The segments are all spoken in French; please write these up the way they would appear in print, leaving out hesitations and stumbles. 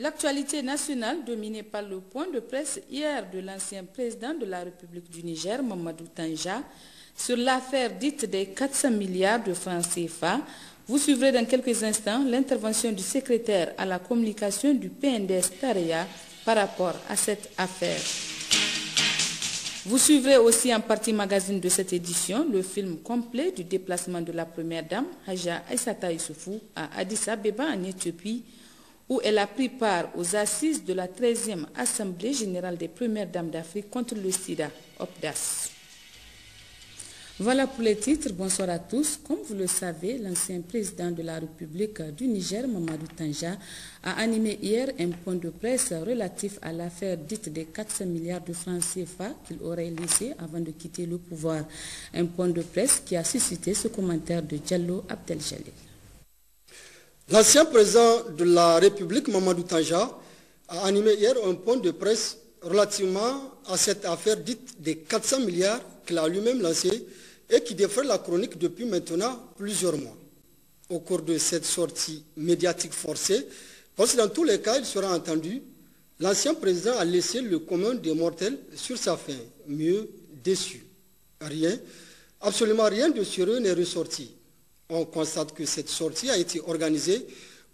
L'actualité nationale dominée par le point de presse hier de l'ancien président de la République du Niger, Mamadou Tanja, sur l'affaire dite des 400 milliards de francs CFA. Vous suivrez dans quelques instants l'intervention du secrétaire à la communication du PNDS Tareya par rapport à cette affaire. Vous suivrez aussi en partie magazine de cette édition le film complet du déplacement de la première dame, Haja Aissata Issoufou, à Addis Abeba en Éthiopie, où elle a pris part aux assises de la 13e Assemblée générale des premières dames d'Afrique contre le sida, OPDAS. Voilà pour les titres. Bonsoir à tous. Comme vous le savez, l'ancien président de la République du Niger, Mamadou Tanja, a animé hier un point de presse relatif à l'affaire dite des 400 milliards de francs CFA qu'il aurait laissé avant de quitter le pouvoir. Un point de presse qui a suscité ce commentaire de Diallo Abdeljalil. L'ancien président de la République, Mamadou Tanja, a animé hier un point de presse relativement à cette affaire dite des 400 milliards qu'il a lui-même lancée et qui défraie la chronique depuis maintenant plusieurs mois. Au cours de cette sortie médiatique forcée, parce que dans tous les cas, il sera entendu, l'ancien président a laissé le commun des mortels sur sa faim, mieux déçu. Rien, absolument rien de sérieux n'est ressorti. On constate que cette sortie a été organisée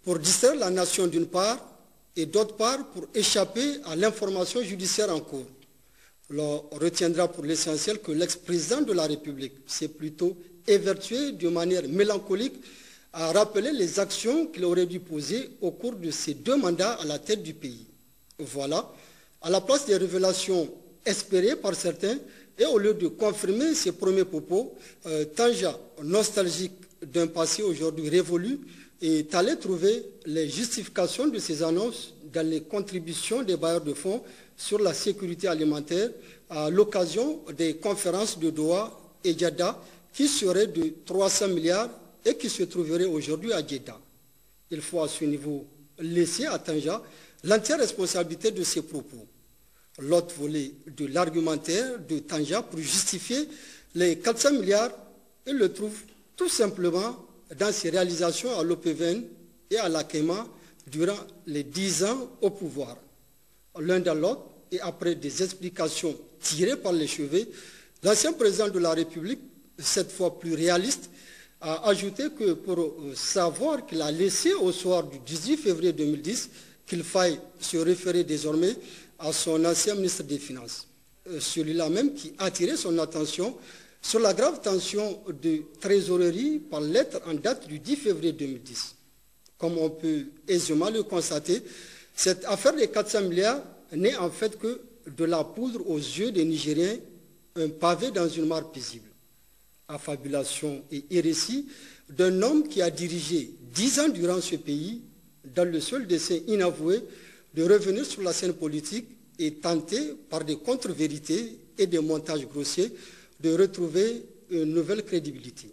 pour distraire la nation d'une part et d'autre part pour échapper à l'information judiciaire en cours. On retiendra pour l'essentiel que l'ex-président de la République s'est plutôt évertué de manière mélancolique à rappeler les actions qu'il aurait dû poser au cours de ses 2 mandats à la tête du pays. Voilà, à la place des révélations espérées par certains et au lieu de confirmer ses premiers propos, Tanja, nostalgique d'un passé aujourd'hui révolu, est allé trouver les justifications de ces annonces dans les contributions des bailleurs de fonds sur la sécurité alimentaire à l'occasion des conférences de Doha et Djeddah qui seraient de 300 milliards et qui se trouveraient aujourd'hui à Djeddah. Il faut à ce niveau laisser à Tanja l'entière responsabilité de ses propos. L'autre volet de l'argumentaire de Tanja pour justifier les 400 milliards, il le trouve tout simplement dans ses réalisations à l'OPVN et à l'AKEMA durant les 10 ans au pouvoir. L'un dans l'autre, et après des explications tirées par les cheveux, l'ancien président de la République, cette fois plus réaliste, a ajouté que pour savoir qu'il a laissé au soir du 18 février 2010, qu'il faille se référer désormais à son ancien ministre des Finances. Celui-là même qui a attiré son attention sur la grave tension de trésorerie par lettre en date du 10 février 2010. Comme on peut aisément le constater, cette affaire des 400 milliards n'est en fait que de la poudre aux yeux des Nigériens, un pavé dans une mare paisible. Affabulation et hérésie d'un homme qui a dirigé 10 ans durant ce pays dans le seul dessein inavoué de revenir sur la scène politique et tenter, par des contre-vérités et des montages grossiers, de retrouver une nouvelle crédibilité.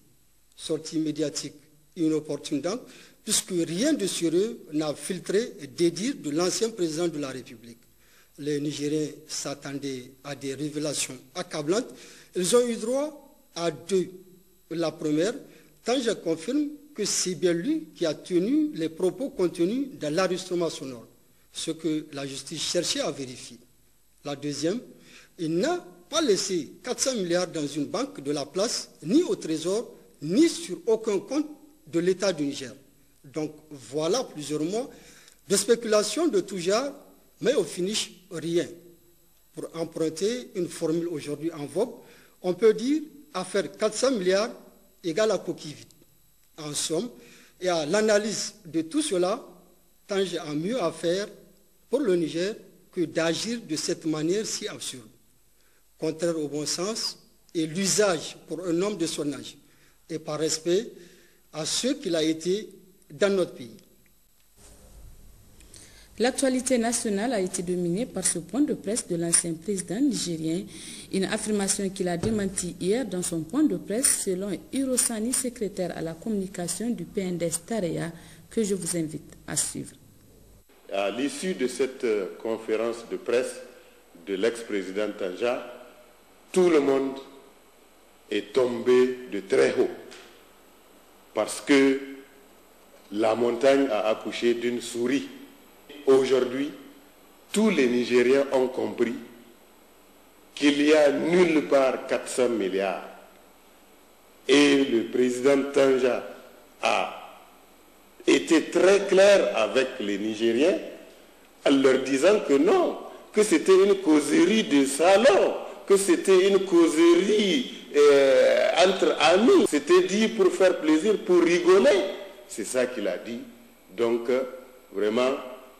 Sortie médiatique inopportune donc, puisque rien de sérieux n'a filtré des dires de l'ancien président de la République. Les Nigériens s'attendaient à des révélations accablantes. Ils ont eu droit à 2. La première, Tanja confirme que c'est bien lui qui a tenu les propos contenus dans l'enregistrement sonore, ce que la justice cherchait à vérifier. La deuxième, il n'a pas laissé 400 milliards dans une banque de la place, ni au Trésor, ni sur aucun compte de l'État du Niger. Donc voilà plusieurs mois de spéculation de tout genre, mais au finish, rien. Pour emprunter une formule aujourd'hui en vogue, on peut dire affaire 400 milliards égale à coquille vide. En somme, et à l'analyse de tout cela, Tanja a mieux à faire pour le Niger que d'agir de cette manière si absurde, contraire au bon sens et l'usage pour un homme de son âge, et par respect à ceux qu'il a été dans notre pays. L'actualité nationale a été dominée par ce point de presse de l'ancien président nigérien, une affirmation qu'il a démentie hier dans son point de presse selon Hirosani, secrétaire à la communication du PNDS Tareya, que je vous invite à suivre. À l'issue de cette conférence de presse de l'ex-président Tanja, tout le monde est tombé de très haut parce que la montagne a accouché d'une souris. aujourd'hui, tous les Nigériens ont compris qu'il n'y a nulle part 400 milliards. Et le président Tanja a été très clair avec les Nigériens en leur disant que non, que c'était une causerie de salon, que c'était une causerie entre amis. C'était dit pour faire plaisir, pour rigoler. C'est ça qu'il a dit. Donc, vraiment,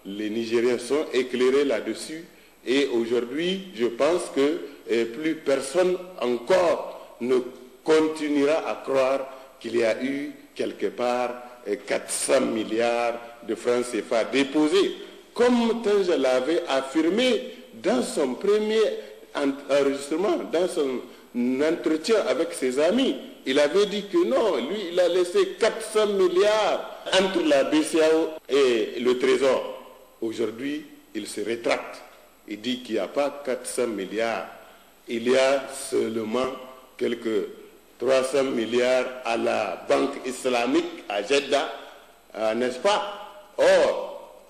les Nigériens sont éclairés là-dessus. Et aujourd'hui, je pense que plus personne encore ne continuera à croire qu'il y a eu quelque part 400 milliards de francs CFA déposés. Comme Tanja l'avait affirmé dans son premier enregistrement, dans son entretien avec ses amis, il avait dit que non, lui, il a laissé 400 milliards entre la BCAO et le Trésor. Aujourd'hui, il se rétracte. Il dit qu'il n'y a pas 400 milliards. Il y a seulement quelques 300 milliards à la Banque islamique à Jeddah, n'est-ce pas? Or,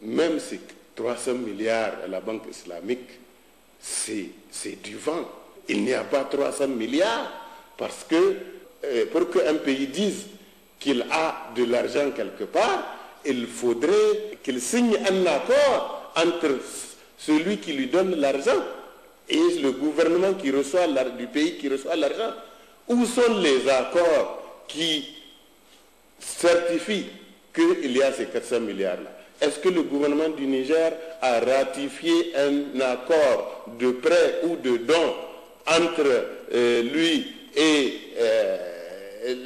même si 300 milliards à la Banque islamique, c'est du vent. Il n'y a pas 300 milliards parce que pour qu'un pays dise qu'il a de l'argent quelque part, il faudrait qu'il signe un accord entre celui qui lui donne l'argent et le gouvernement qui reçoit du pays qui reçoit l'argent. Où sont les accords qui certifient qu'il y a ces 400 milliards-là? Est-ce que le gouvernement du Niger a ratifié un accord de prêt ou de don entre lui et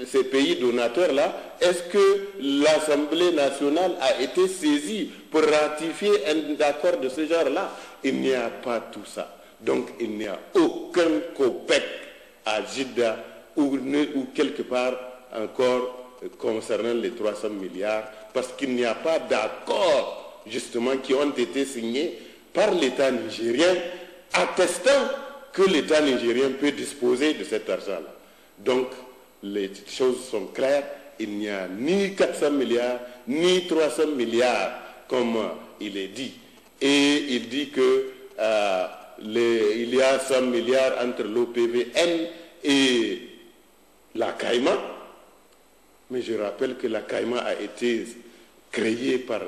ces pays donateurs-là? Est-ce que l'Assemblée nationale a été saisie pour ratifier un accord de ce genre-là? Il n'y a pas tout ça. Donc il n'y a aucun copec à Jeddah ou quelque part encore concernant les 300 milliards, parce qu'il n'y a pas d'accord justement qui ont été signés par l'État nigérien attestant que l'État nigérien peut disposer de cet argent-là. Donc les choses sont claires, il n'y a ni 400 milliards ni 300 milliards comme il est dit. Et il dit que il y a 100 milliards entre l'OPVN et la CAIMA. Mais je rappelle que la CAIMA a été créée par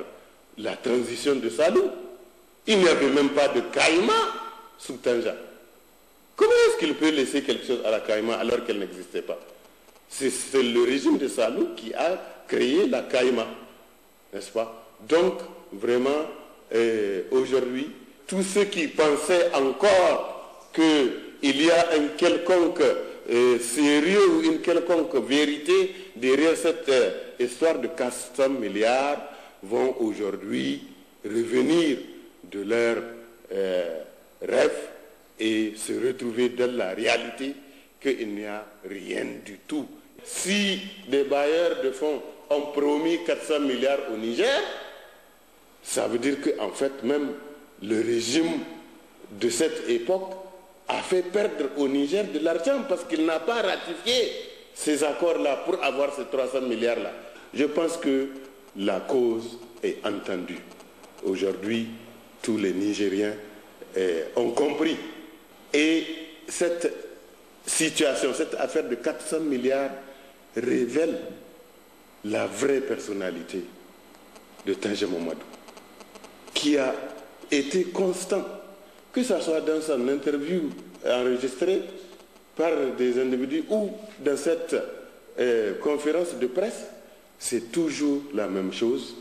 la transition de Salou. Il n'y avait même pas de CAIMA sous Tanja. Comment est-ce qu'il peut laisser quelque chose à la CAIMA alors qu'elle n'existait pas? C'est le régime de Salou qui a créé la CAIMA, n'est-ce pas? Donc, vraiment, aujourd'hui, tous ceux qui pensaient encore qu'il y a un quelconque sérieux ou une quelconque vérité derrière cette histoire de 400 milliards vont aujourd'hui revenir de leurs rêves et se retrouver dans la réalité qu'il n'y a rien du tout. Si des bailleurs de fonds ont promis 400 milliards au Niger, ça veut dire qu'en fait même le régime de cette époque a fait perdre au Niger de l'argent parce qu'il n'a pas ratifié ces accords-là pour avoir ces 300 milliards-là. Je pense que la cause est entendue. Aujourd'hui, tous les Nigériens ont compris. Et cette situation, cette affaire de 400 milliards révèle la vraie personnalité de Tanja Momodou, qui a été constant, que ce soit dans son interview enregistrée par des individus ou dans cette conférence de presse, c'est toujours la même chose.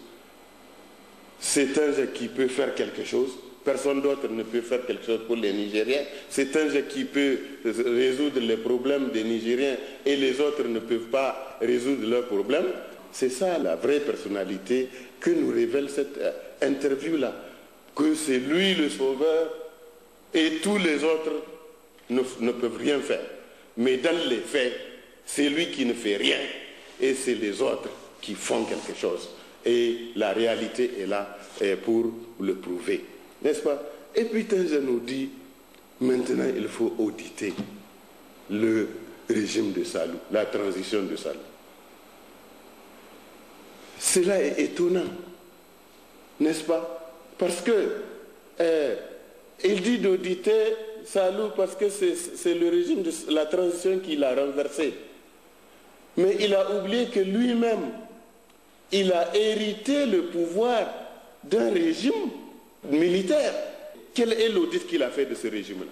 C'est Tanja qui peut faire quelque chose. Personne d'autre ne peut faire quelque chose pour les Nigériens. C'est Tanja qui peut résoudre les problèmes des Nigériens et les autres ne peuvent pas résoudre leurs problèmes. C'est ça la vraie personnalité que nous révèle cette interview-là. Que c'est lui le sauveur et tous les autres ne peuvent rien faire. Mais dans les faits, c'est lui qui ne fait rien et c'est les autres qui font quelque chose. Et la réalité est là pour le prouver. N'est-ce pas? Et puis Tanja nous dit, maintenant il faut auditer le régime de Salou, la transition de Salou. Cela est étonnant. n'est-ce pas? Parce que il dit d'auditer Salou parce que c'est le régime de la transition qui l'a renversé. Mais il a oublié que lui-même, il a hérité le pouvoir d'un régime militaire. Quel est l'audit qu'il a fait de ce régime-là?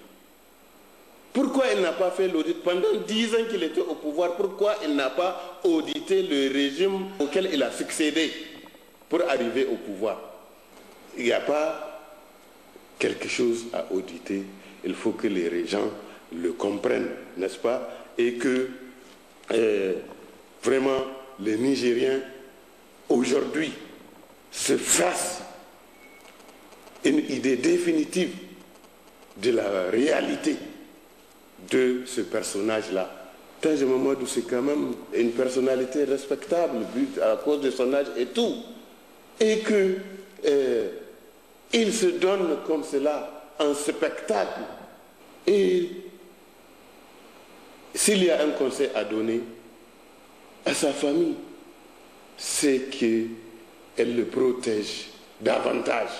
Pourquoi il n'a pas fait l'audit? Pendant 10 ans qu'il était au pouvoir, pourquoi il n'a pas audité le régime auquel il a succédé pour arriver au pouvoir? Il n'y a pas quelque chose à auditer. Il faut que les gens le comprennent, n'est-ce pas? Et que vraiment les Nigériens aujourd'hui se fassent une idée définitive de la réalité de ce personnage-là. Tange Mamadou, c'est quand même une personnalité respectable à cause de son âge et tout. Et que il se donne comme cela en spectacle. Et s'il y a un conseil à donner à sa famille, c'est qu'elle le protège davantage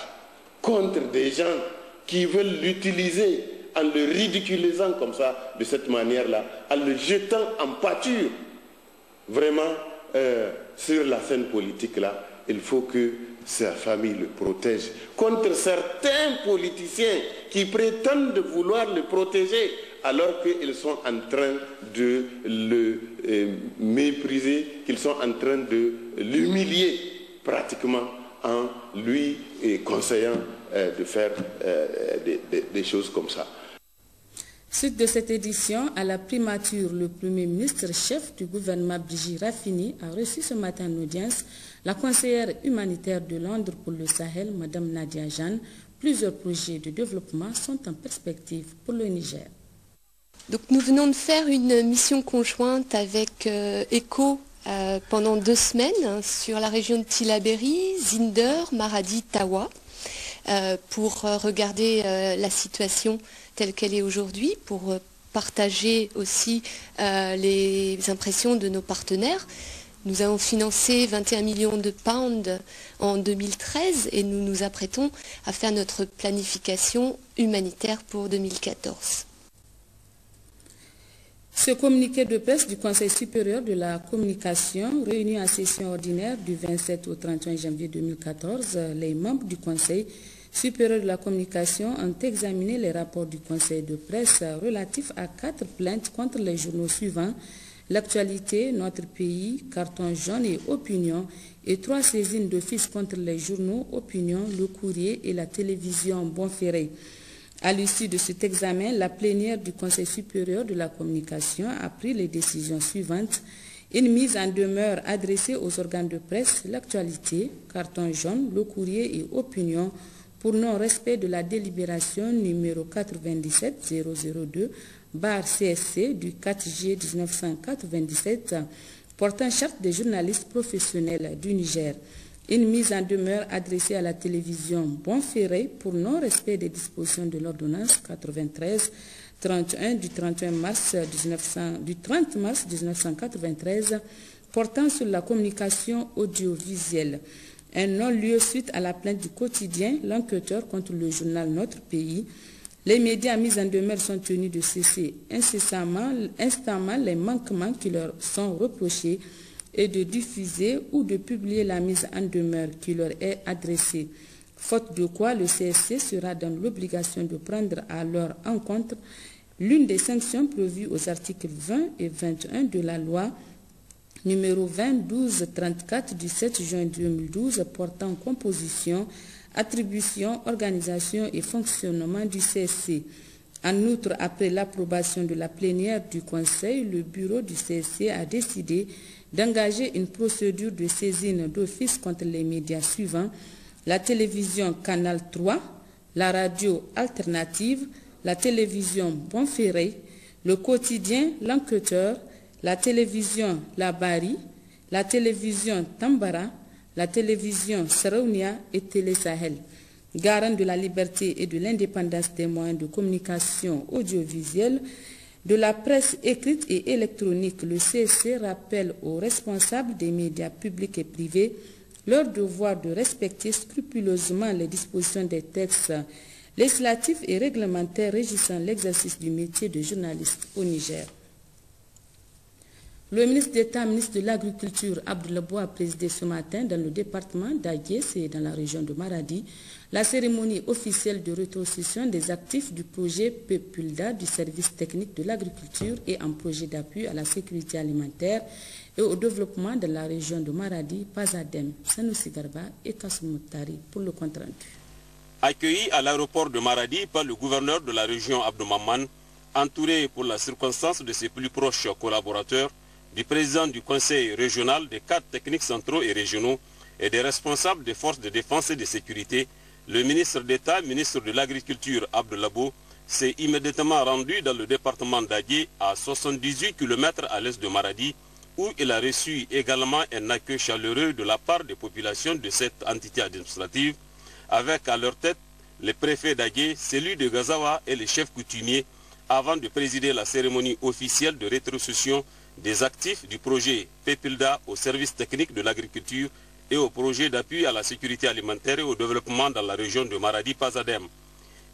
contre des gens qui veulent l'utiliser en le ridiculisant comme ça, de cette manière-là, en le jetant en pâture. Vraiment, sur la scène politique-là, il faut que sa famille le protège contre certains politiciens qui prétendent vouloir le protéger alors qu'ils sont en train de le mépriser, qu'ils sont en train de l'humilier pratiquement en lui conseillant de faire des choses comme ça. Suite de cette édition, à la primature, le Premier ministre chef du gouvernement Brigitte Raffini a reçu ce matin en audience la conseillère humanitaire de Londres pour le Sahel, Mme Nadia Jeanne. Plusieurs projets de développement sont en perspective pour le Niger. Donc nous venons de faire une mission conjointe avec ECHO pendant 2 semaines sur la région de Tillabéri, Zinder, Maradi, Tawa, pour regarder la situation telle qu'elle est aujourd'hui, pour partager aussi les impressions de nos partenaires. Nous avons financé 21 millions de pounds en 2013 et nous nous apprêtons à faire notre planification humanitaire pour 2014. Ce communiqué de presse du Conseil supérieur de la communication, réuni en session ordinaire du 27 au 31 janvier 2014, les membres du Conseil supérieur de la communication ont examiné les rapports du Conseil de presse relatifs à 4 plaintes contre les journaux suivants: L'actualité, Notre Pays, Carton jaune et Opinion, et 3 saisines d'office contre les journaux Opinion, Le Courrier et la télévision Bonferré. À l'issue de cet examen, la plénière du Conseil supérieur de la communication a pris les décisions suivantes: une mise en demeure adressée aux organes de presse, L'actualité, Carton jaune, Le Courrier et Opinion, pour non-respect de la délibération numéro 97-002/CSC du 4 juillet 1997 portant charte des journalistes professionnels du Niger. Une mise en demeure adressée à la télévision Bonferré pour non-respect des dispositions de l'ordonnance 93-31 du 30 mars 1993 portant sur la communication audiovisuelle. Un non-lieu suite à la plainte du quotidien L'Enquêteur contre le journal Notre Pays. Les médias mis en demeure sont tenus de cesser instamment les manquements qui leur sont reprochés et de diffuser ou de publier la mise en demeure qui leur est adressée. Faute de quoi, le CSC sera dans l'obligation de prendre à leur encontre l'une des sanctions prévues aux articles 20 et 21 de la loi numéro 20-12-34 du 7 juin 2012 portant composition, attribution, organisation et fonctionnement du CSC. En outre, après l'approbation de la plénière du Conseil, le bureau du CSC a décidé d'engager une procédure de saisine d'office contre les médias suivants: la télévision Canal 3, la radio alternative, la télévision Bonferré, le quotidien L'Enquêteur, la télévision La Bari, la télévision Tambara, la télévision Saraounia et Télé Sahel. Garant de la liberté et de l'indépendance des moyens de communication audiovisuelle, de la presse écrite et électronique, le CSC rappelle aux responsables des médias publics et privés leur devoir de respecter scrupuleusement les dispositions des textes législatifs et réglementaires régissant l'exercice du métier de journaliste au Niger. Le ministre d'État, ministre de l'Agriculture, Abdoulabou, a présidé ce matin dans le département d'Aguès et dans la région de Maradi la cérémonie officielle de rétrocession des actifs du projet PEPULDA du service technique de l'agriculture et un projet d'appui à la sécurité alimentaire et au développement de la région de Maradi, Pazadem, Sanoussi Garba et Kassoum Moutari pour le compte rendu. Accueilli à l'aéroport de Maradi par le gouverneur de la région Abdou Maman, entouré pour la circonstance de ses plus proches collaborateurs, du président du conseil régional, des cadres techniques centraux et régionaux et des responsables des forces de défense et de sécurité, le ministre d'État, ministre de l'Agriculture Abdoulabou, s'est immédiatement rendu dans le département d'Agué à 78 km à l'est de Maradi, où il a reçu également un accueil chaleureux de la part des populations de cette entité administrative, avec à leur tête les préfets d'Agué, celui de Gazawa et les chefs coutumiers, avant de présider la cérémonie officielle de rétrocession des actifs du projet PEPULDA au service technique de l'agriculture et au projet d'appui à la sécurité alimentaire et au développement dans la région de Maradi-Pazadem.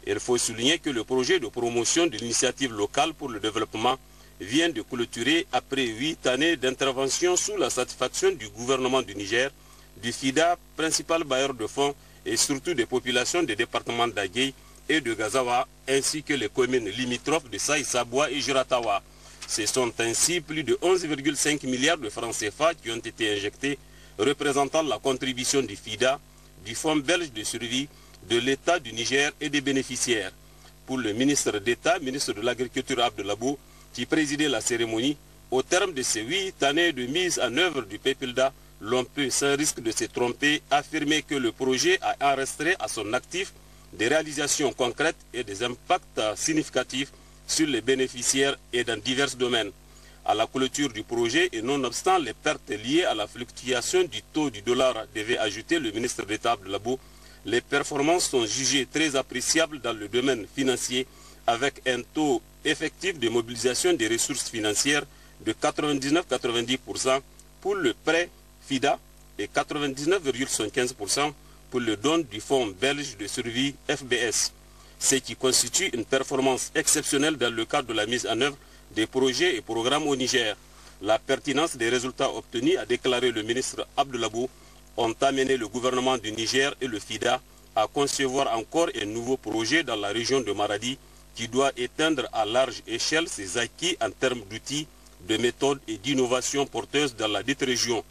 Il faut souligner que le projet de promotion de l'initiative locale pour le développement vient de clôturer après 8 années d'intervention sous la satisfaction du gouvernement du Niger, du FIDA, principal bailleur de fonds, et surtout des populations des départements d'Agué et de Gazawa, ainsi que les communes limitrophes de Saï-Saboua et Jiratawa. Ce sont ainsi plus de 11,5 milliards de francs CFA qui ont été injectés, représentant la contribution du FIDA, du Fonds belge de survie, de l'État du Niger et des bénéficiaires. Pour le ministre d'État, ministre de l'Agriculture Abdoulabou, qui présidait la cérémonie, au terme de ces 8 années de mise en œuvre du PEPULDA, l'on peut, sans risque de se tromper, affirmer que le projet a enregistré à son actif des réalisations concrètes et des impacts significatifs sur les bénéficiaires et dans divers domaines. À la clôture du projet et nonobstant les pertes liées à la fluctuation du taux du dollar, devait ajouter le ministre d'État Abdoulabou, les performances sont jugées très appréciables dans le domaine financier avec un taux effectif de mobilisation des ressources financières de 99,90% pour le prêt FIDA et 99,75% pour le don du Fonds belge de survie FBS, ce qui constitue une performance exceptionnelle dans le cadre de la mise en œuvre des projets et programmes au Niger. La pertinence des résultats obtenus, a déclaré le ministre Abdoulabou, ont amené le gouvernement du Niger et le FIDA à concevoir encore un nouveau projet dans la région de Maradi qui doit éteindre à large échelle ses acquis en termes d'outils, de méthodes et d'innovations porteuses dans la dite région.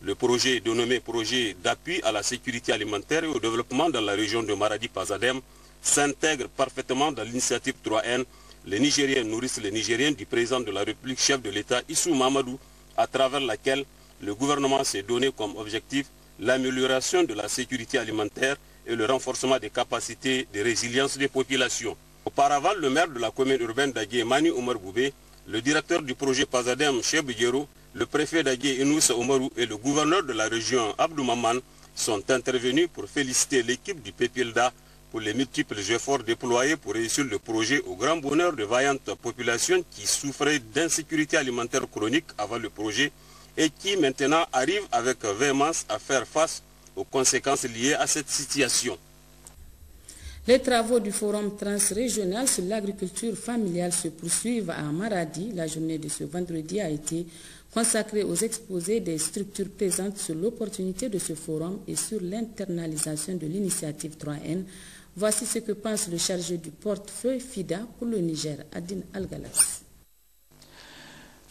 Le projet dénommé projet d'appui à la sécurité alimentaire et au développement dans la région de Maradi-Pazadem s'intègre parfaitement dans l'initiative 3N. Les Nigériens nourrissent les Nigériens du président de la République, chef de l'État, Issou Mahamadou, à travers laquelle le gouvernement s'est donné comme objectif l'amélioration de la sécurité alimentaire et le renforcement des capacités de résilience des populations. Auparavant, le maire de la commune urbaine d'Agué, Mani Omar Boubé, le directeur du projet Pazadem, Cheb Guéro, le préfet d'Agué, Inoussa Omarou, et le gouverneur de la région, Abdou Maman, sont intervenus pour féliciter l'équipe du PEPULDA pour les multiples efforts déployés pour réussir le projet au grand bonheur de vaillantes populations qui souffraient d'insécurité alimentaire chronique avant le projet et qui maintenant arrivent avec véhémence à faire face aux conséquences liées à cette situation. Les travaux du Forum transrégional sur l'agriculture familiale se poursuivent à Maradi. La journée de ce vendredi a été consacrée aux exposés des structures présentes sur l'opportunité de ce forum et sur l'internalisation de l'initiative 3N. Voici ce que pense le chargé du portefeuille FIDA pour le Niger, Adine Al-Galas.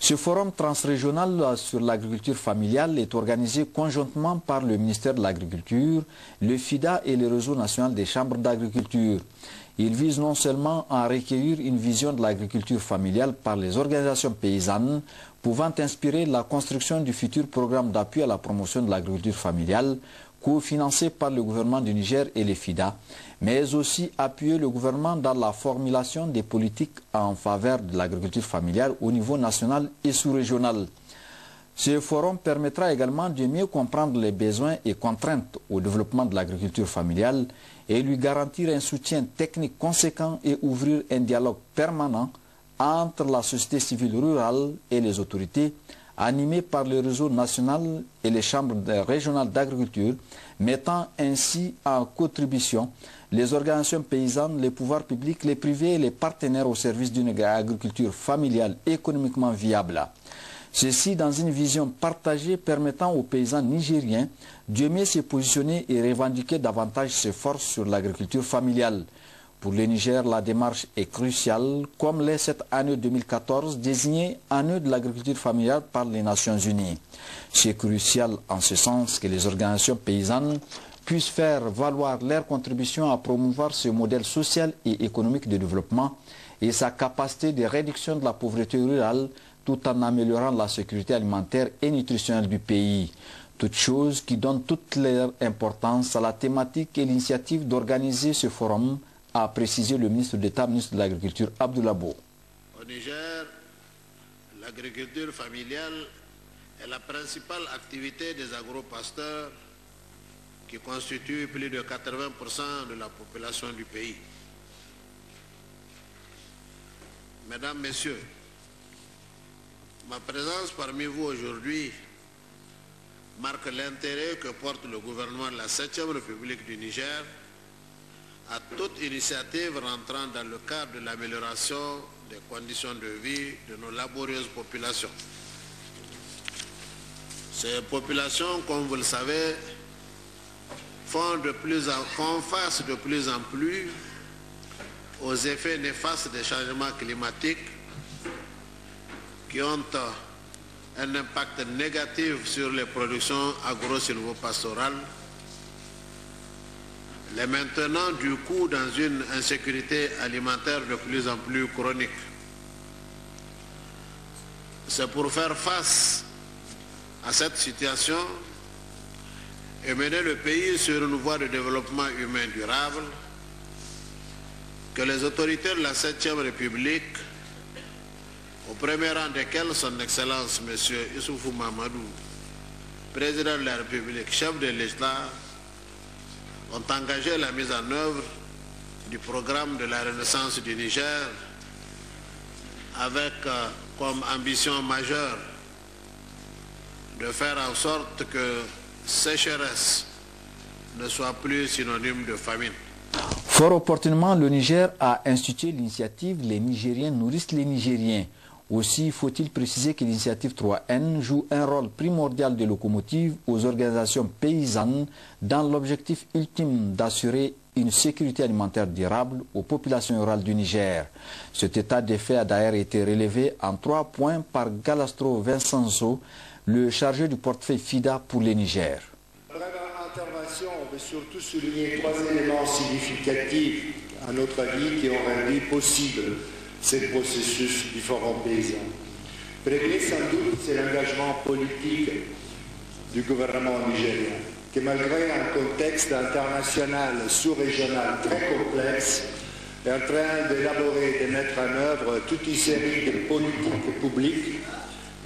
Ce forum transrégional sur l'agriculture familiale est organisé conjointement par le ministère de l'Agriculture, le FIDA et le réseau national des chambres d'agriculture. Il vise non seulement à recueillir une vision de l'agriculture familiale par les organisations paysannes, pouvant inspirer la construction du futur programme d'appui à la promotion de l'agriculture familiale, cofinancé par le gouvernement du Niger et les FIDA, mais aussi appuyer le gouvernement dans la formulation des politiques en faveur de l'agriculture familiale au niveau national et sous-régional. Ce forum permettra également de mieux comprendre les besoins et contraintes au développement de l'agriculture familiale et lui garantir un soutien technique conséquent et ouvrir un dialogue permanent entre la société civile rurale et les autorités animé par le réseau national et les chambres régionales d'agriculture, mettant ainsi en contribution les organisations paysannes, les pouvoirs publics, les privés et les partenaires au service d'une agriculture familiale économiquement viable. Ceci dans une vision partagée permettant aux paysans nigériens de mieux se positionner et revendiquer davantage ses forces sur l'agriculture familiale. Pour le Niger, la démarche est cruciale, comme l'est cette année 2014 désignée année de l'agriculture familiale par les Nations Unies. C'est crucial en ce sens que les organisations paysannes puissent faire valoir leur contribution à promouvoir ce modèle social et économique de développement et sa capacité de réduction de la pauvreté rurale tout en améliorant la sécurité alimentaire et nutritionnelle du pays. Toute chose qui donne toute leur importance à la thématique et l'initiative d'organiser ce forum, a précisé le ministre d'État, ministre de l'Agriculture, Abdoulaye Bo. Au Niger, l'agriculture familiale est la principale activité des agro-pasteurs qui constitue plus de 80% de la population du pays. Mesdames, Messieurs, ma présence parmi vous aujourd'hui marque l'intérêt que porte le gouvernement de la 7e République du Niger à toute initiative rentrant dans le cadre de l'amélioration des conditions de vie de nos laborieuses populations. Ces populations, comme vous le savez, font face de plus en plus aux effets néfastes des changements climatiques qui ont un impact négatif sur les productions agro-silvopastorales, les maintenant du coup dans une insécurité alimentaire de plus en plus chronique. C'est pour faire face à cette situation et mener le pays sur une voie de développement humain durable que les autorités de la 7e République, au premier rang desquelles son Excellence M. Issoufou Mahamadou, président de la République, chef de l'État, ont engagé la mise en œuvre du programme de la Renaissance du Niger avec comme ambition majeure de faire en sorte que sécheresse ne soit plus synonyme de famine. Fort opportunément, le Niger a institué l'initiative « Les Nigériens nourrissent les Nigériens ». Aussi faut-il préciser que l'initiative 3N joue un rôle primordial de locomotive aux organisations paysannes dans l'objectif ultime d'assurer une sécurité alimentaire durable aux populations rurales du Niger. Cet état des faits a d'ailleurs été relevé en 3 points par Galastro Vincenzo, le chargé du portefeuille FIDA pour le Niger. Dans la intervention, on veut surtout souligner 3 éléments significatifs, à notre avis, qui ont rendu possible ce processus du forum paysan. Premier, sans doute, c'est l'engagement politique du gouvernement nigérien, qui malgré un contexte international, sous-régional très complexe, est en train d'élaborer et de mettre en œuvre toute une série de politiques publiques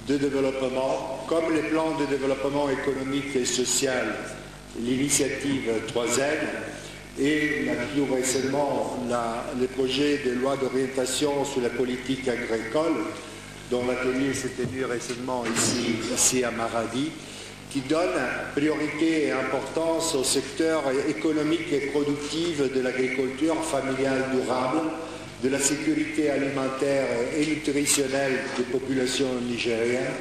de développement, comme les plans de développement économique et social, l'initiative 3N, et plus récemment les projets de loi d'orientation sur la politique agricole, dont l'atelier s'est tenu récemment ici à Maradi, qui donne priorité et importance au secteur économique et productif de l'agriculture familiale durable, de la sécurité alimentaire et nutritionnelle des populations nigériennes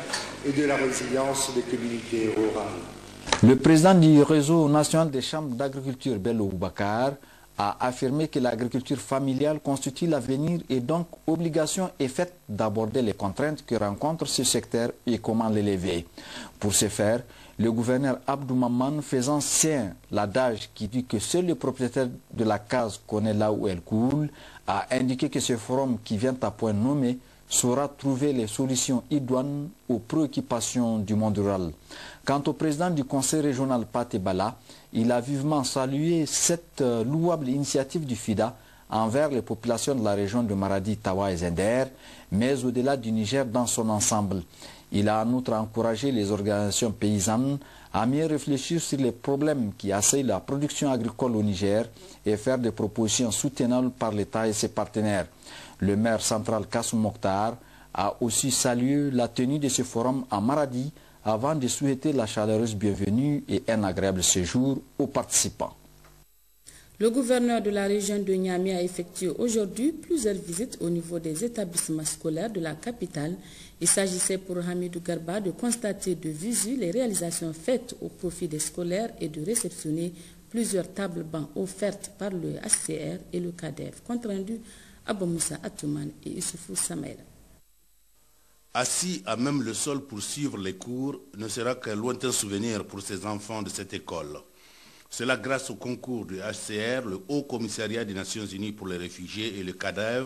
et de la résilience des communautés rurales. Le président du réseau national des chambres d'agriculture, Bello Boubacar, a affirmé que l'agriculture familiale constitue l'avenir et donc obligation est faite d'aborder les contraintes que rencontre ce secteur et comment l'élever. Pour ce faire, le gouverneur Abdou Maman, faisant sien l'adage qui dit que seul le propriétaire de la case connaît là où elle coule, a indiqué que ce forum qui vient à point nommé saura trouver les solutions idoines aux préoccupations du monde rural. Quant au président du conseil régional Paté Bala, il a vivement salué cette louable initiative du FIDA envers les populations de la région de Maradi, Tawa et Zender, mais au-delà du Niger dans son ensemble. Il a en outre encouragé les organisations paysannes à mieux réfléchir sur les problèmes qui assaillent la production agricole au Niger et faire des propositions soutenables par l'État et ses partenaires. Le maire central Kassou Mokhtar a aussi salué la tenue de ce forum à Maradi avant de souhaiter la chaleureuse bienvenue et un agréable séjour aux participants. Le gouverneur de la région de Niamey a effectué aujourd'hui plusieurs visites au niveau des établissements scolaires de la capitale. Il s'agissait pour Hamidou Garba de constater de visu les réalisations faites au profit des scolaires et de réceptionner plusieurs tables bancs offertes par le HCR et le CADEF. Compte rendu Abou Moussa Atouman et Issoufou Samaïla. Assis à même le sol pour suivre les cours ne sera qu'un lointain souvenir pour ces enfants de cette école. Cela grâce au concours du HCR, le Haut Commissariat des Nations Unies pour les réfugiés et le CADEF,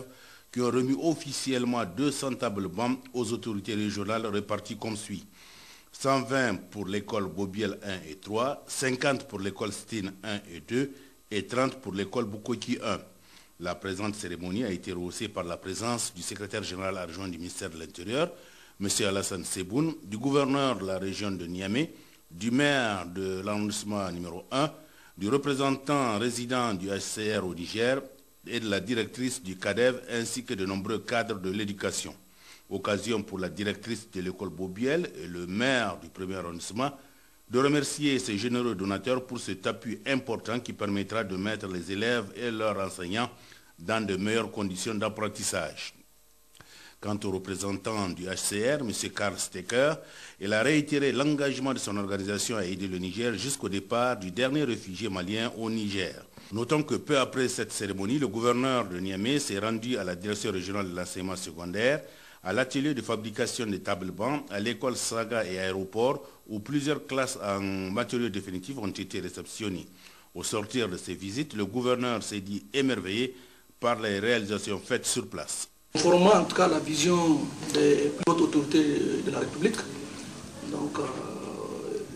qui ont remis officiellement 200 tables bancs aux autorités régionales réparties comme suit. 120 pour l'école Bobiel 1 et 3, 50 pour l'école Stine 1 et 2 et 30 pour l'école Bukoki 1. La présente cérémonie a été rehaussée par la présence du secrétaire général adjoint du ministère de l'Intérieur, M. Alassane Seboun, du gouverneur de la région de Niamey, du maire de l'arrondissement numéro 1, du représentant résident du HCR au Niger et de la directrice du CADEV ainsi que de nombreux cadres de l'éducation. Occasion pour la directrice de l'école Bobiel et le maire du premier arrondissement de remercier ces généreux donateurs pour cet appui important qui permettra de mettre les élèves et leurs enseignants dans de meilleures conditions d'apprentissage. Quant au représentant du HCR, M. Karl Stecker, il a réitéré l'engagement de son organisation à aider le Niger jusqu'au départ du dernier réfugié malien au Niger. Notons que peu après cette cérémonie, le gouverneur de Niamey s'est rendu à la direction régionale de l'enseignement secondaire, à l'atelier de fabrication des tables bancs, à l'école Saga et aéroport, où plusieurs classes en matériaux définitifs ont été réceptionnées. Au sortir de ces visites, le gouverneur s'est dit émerveillé par les réalisations faites sur place. Conformément en tout cas à la vision des plus hautes autorités de la République, donc,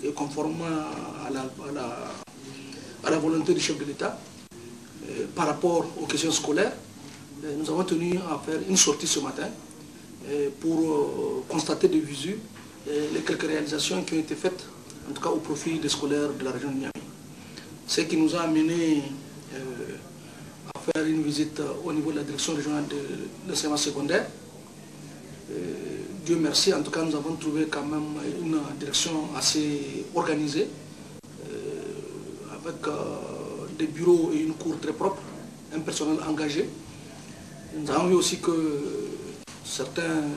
et conformément à la volonté du chef de l'État, par rapport aux questions scolaires, nous avons tenu à faire une sortie ce matin pour constater de visu les quelques réalisations qui ont été faites, en tout cas au profit des scolaires de la région de Niamey. Ce qui nous a amené à faire une visite au niveau de la direction régionale de l'enseignement secondaire. Dieu merci, en tout cas nous avons trouvé quand même une direction assez organisée, avec des bureaux et une cour très propre, un personnel engagé. Nous avons vu aussi que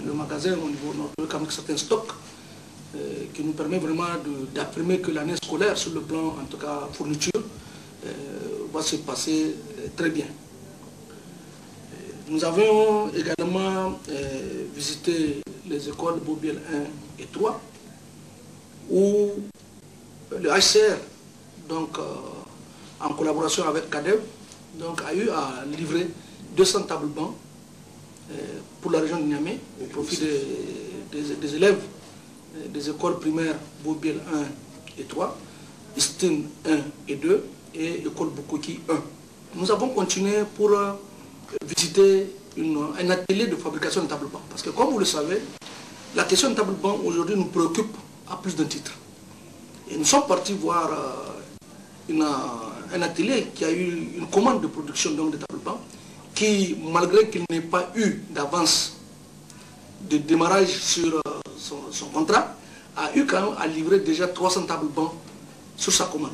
le magasin au niveau nord, quand même certains stocks, qui nous permet vraiment d'affirmer que l'année scolaire, sur le plan en tout cas fourniture, va se passer très bien. Nous avons également visité les écoles Bobiel 1 et 3, où le HCR, donc, en collaboration avec CADEV, donc, a eu à livrer 200 tables bancs pour la région de Niamey au profit des élèves des écoles primaires Bobiel 1 et 3, Istine 1 et 2 et école Bukoki 1. Nous avons continué pour visiter un atelier de fabrication de tables bancs. Parce que comme vous le savez, la question de tables bancs aujourd'hui nous préoccupe à plus d'un titre. Et nous sommes partis voir un atelier qui a eu une commande de production donc, de tables bancs qui, malgré qu'il n'ait pas eu d'avance de démarrage sur son contrat, a eu quand même à livrer déjà 300 tables bancs sur sa commande.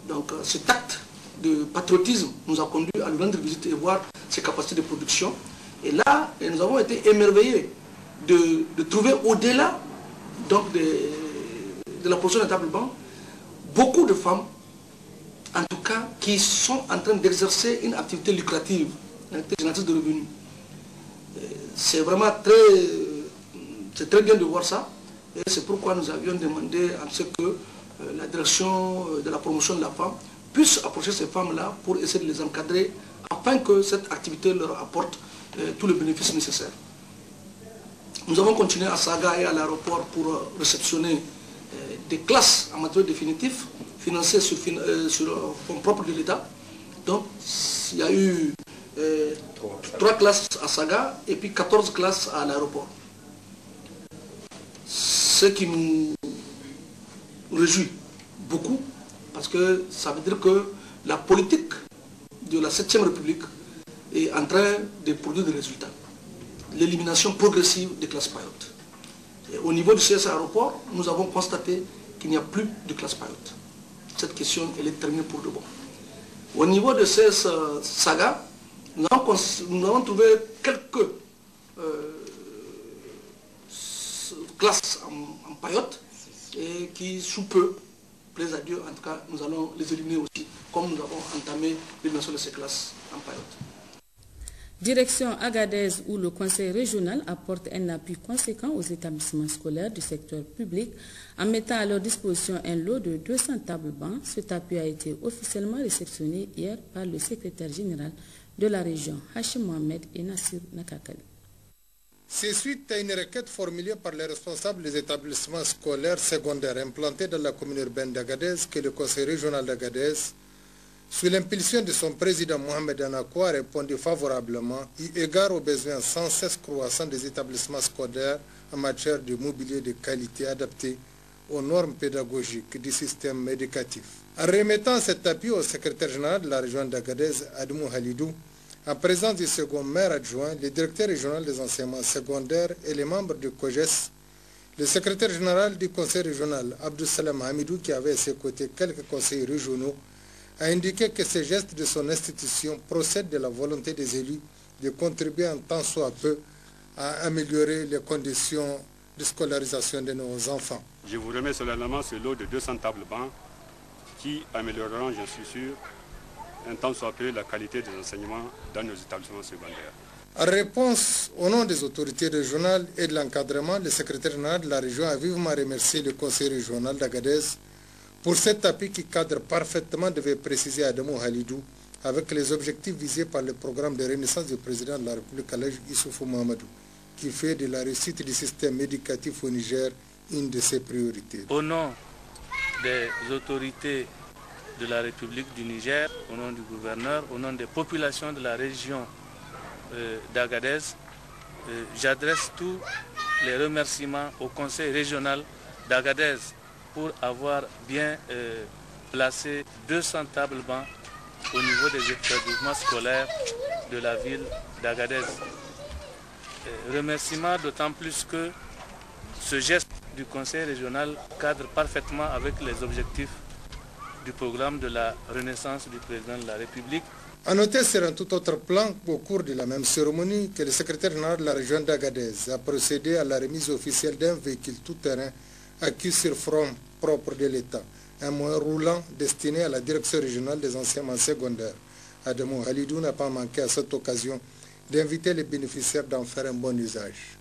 Donc cet acte de patriotisme nous a conduit à lui rendre visite et voir ses capacités de production. Et là, nous avons été émerveillés de trouver au-delà de la production de tables bancs beaucoup de femmes, en tout cas, qui sont en train d'exercer une activité lucrative, une activité génératrice de revenus. C'est vraiment très bien de voir ça. Et c'est pourquoi nous avions demandé à ce que la direction de la promotion de la femme puisse approcher ces femmes-là pour essayer de les encadrer afin que cette activité leur apporte tous les bénéfices nécessaires. Nous avons continué à Saga et à l'aéroport pour réceptionner des classes en matériaux définitifs financées sur fonds propres de l'État. Donc il y a eu 3 classes à Saga et puis 14 classes à l'aéroport. Ce qui nous réjouit beaucoup, parce que ça veut dire que la politique de la 7e République est en train de produire des résultats. l'élimination progressive des classes paillotes. Et au niveau du CS Aéroport, nous avons constaté qu'il n'y a plus de classes paillotes. Cette question, elle est terminée pour de bon. Au niveau de CS Saga, nous avons trouvé quelques classes en paillotes et qui, sous peu, plaise à Dieu, en tout cas, nous allons les éliminer aussi, comme nous avons entamé l'élimination de ces classes en paillotes. Direction Agadez, où le conseil régional apporte un appui conséquent aux établissements scolaires du secteur public en mettant à leur disposition un lot de 200 tables-bancs. Cet appui a été officiellement réceptionné hier par le secrétaire général de la région, Hachim Mohamed et Nassir Nakakali. C'est suite à une requête formulée par les responsables des établissements scolaires secondaires implantés dans la commune urbaine d'Agadez que le conseil régional d'Agadez, sous l'impulsion de son président Mohamed Anako, a répondu favorablement, eu égard aux besoins sans cesse croissants des établissements scolaires en matière de mobilier de qualité adapté aux normes pédagogiques du système éducatif. En remettant cet appui au secrétaire général de la région d'Agadez, Admou Halidou, en présence du second maire adjoint, le directeur régional des enseignements secondaires et les membres du COGES, le secrétaire général du conseil régional, Abdou Salam Hamidou, qui avait à ses côtés quelques conseillers régionaux, a indiqué que ces gestes de son institution procèdent de la volonté des élus de contribuer en tant soit peu à améliorer les conditions de scolarisation de nos enfants. Je vous remets solennellement ce lot de 200 tables-bancs qui amélioreront, je suis sûr, un tant soit peu la qualité des enseignements dans nos établissements secondaires. En réponse au nom des autorités régionales et de l'encadrement, le secrétaire général de la région a vivement remercié le conseil régional d'Agadez pour cet appui qui cadre parfaitement, devait préciser Adamou Halidou, avec les objectifs visés par le programme de renaissance du président de la République, Alhaji Issoufou Mahamadou, qui fait de la réussite du système éducatif au Niger une de ses priorités. Au nom des autorités de la République du Niger, au nom du gouverneur, au nom des populations de la région d'Agadez, j'adresse tous les remerciements au conseil régional d'Agadez pour avoir bien placé 200 tables-bancs au niveau des établissements scolaires de la ville d'Agadez. Remerciements d'autant plus que ce geste du conseil régional cadre parfaitement avec les objectifs du programme de la renaissance du président de la République. À noter sur un tout autre plan qu'au cours de la même cérémonie, que le secrétaire général de la région d'Agadez a procédé à la remise officielle d'un véhicule tout-terrain acquis sur fonds propres de l'État, un moyen roulant destiné à la direction régionale des enseignements secondaires. Adamou Halidou n'a pas manqué à cette occasion d'inviter les bénéficiaires d'en faire un bon usage.